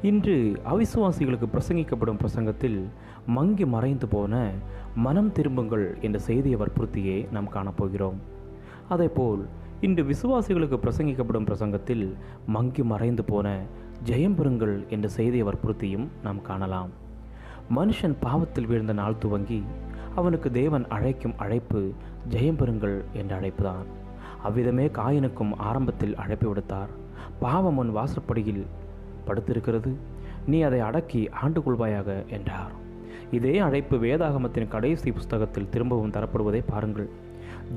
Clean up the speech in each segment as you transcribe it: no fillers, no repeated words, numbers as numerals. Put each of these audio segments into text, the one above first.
இன்று அவிசுவாசிகளுக்கு பிரசங்கிக்கப்படும் பிரசங்கத்தில் மங்கி மறைந்து போன மனம் திரும்புங்கள் என்ற செய்தியை வற்புறுத்தியே நாம் காணப்போகிறோம். அதேபோல் இன்று விசுவாசிகளுக்கு பிரசங்கிக்கப்படும் பிரசங்கத்தில் மங்கி மறைந்து போன ஜெயம் பெறுங்கள் என்ற செய்தியை வற்புறுத்தியும் நாம் காணலாம். மனுஷன் பாவத்தில் வீழ்ந்த நாள் துவங்கி அவனுக்கு தேவன் அழைக்கும் அழைப்பு ஜெயம் பெறுங்கள் என்ற அழைப்புதான். அவ்விதமே காயினுக்கும் ஆரம்பத்தில் அழைப்பு விடுத்தார். பாவம் உன் வாசற்படியில் படுத்திருக்கிறது, நீ அதை அடக்கி ஆண்டு கொள்வாயாக என்றார். இதே அழைப்பு வேதாகமத்தின் கடைசி புஸ்தகத்தில் திரும்பவும் தரப்படுவதை பாருங்கள்.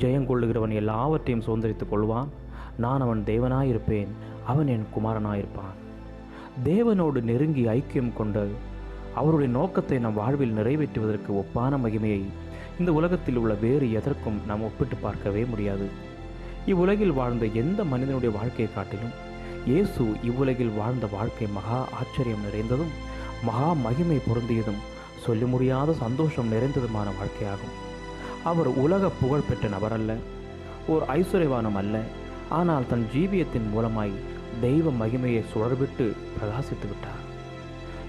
ஜெயங்கொள்ளுகிறவன் எல்லாவற்றையும் சுதந்திரித்துக் கொள்வான், நான் அவன் தேவனாயிருப்பேன், அவன் என் குமாரனாயிருப்பான். தேவனோடு நெருங்கி ஐக்கியம் கொண்டு அவருடைய நோக்கத்தை நம் வாழ்வில் நிறைவேற்றுவதற்கு ஒப்பான மகிமையை இந்த உலகத்தில் உள்ள வேறு எதற்கும் நாம் ஒப்பிட்டு பார்க்கவே முடியாது. இவ்வுலகில் வாழ்ந்த எந்த மனிதனுடைய வாழ்க்கையை காட்டிலும் இயேசு இவ்வுலகில் வாழ்ந்த வாழ்க்கை மகா ஆச்சரியம் நிறைந்ததும் மகா மகிமை பொருந்தியதும் சொல்ல முடியாத சந்தோஷம் நிறைந்ததுமான வாழ்க்கையாகும். அவர் உலக புகழ் பெற்ற நபர் அல்ல, ஓர் ஐஸ்வர்யவானம் அல்ல. ஆனால் தன் ஜீவியத்தின் மூலமாய் தெய்வ மகிமையை சுழர்விட்டு பிரகாசித்து விட்டார்.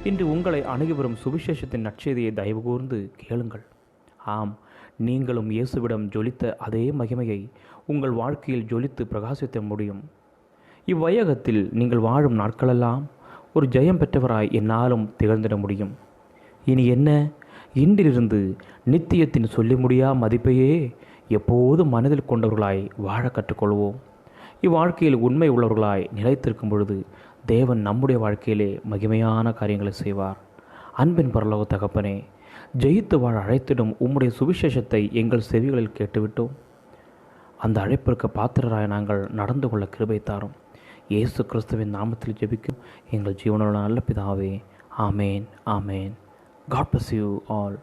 இன்று உங்களை அணுகி வரும் சுவிசேஷத்தின் நற்செய்தியை தயவு கூர்ந்து கேளுங்கள். ஆம், நீங்களும் இயேசுவிடம் ஜொலித்த அதே மகிமையை உங்கள் வாழ்க்கையில் ஜொலித்து பிரகாசித்த முடியும். இவ்வையகத்தில் நீங்கள் வாழும் நாட்களெல்லாம் ஒரு ஜெயம் பெற்றவராய் என்னாலும் திகழ்ந்திட முடியும். இனி என்ன, இன்றிலிருந்து நித்தியத்தின் சொல்லி முடியா மதிப்பையே எப்போதும் மனதில் கொண்டவர்களாய் வாழ கற்றுக்கொள்வோம். இவ்வாழ்க்கையில் உண்மை உள்ளவர்களாய் நிலைத்திருக்கும் பொழுது தேவன் நம்முடைய வாழ்க்கையிலே மகிமையான காரியங்களை செய்வார். அன்பின் பரலோக தகப்பனே, ஜெயித்து வாழ அழைத்திடும் உம்முடைய சுவிசேஷத்தை எங்கள் செவிகளில் கேட்டுவிட்டோம். அந்த அழைப்பிற்கு பாத்திரராய் நாங்கள் நடந்து கொள்ள கிருபை தாரும். இயேசு கிறிஸ்துவின் நாமத்தில் ஜெபிக்கும் எங்கள் ஜீவனுள்ள நல்ல பிதாவே. ஆமேன், ஆமேன். God bless you all.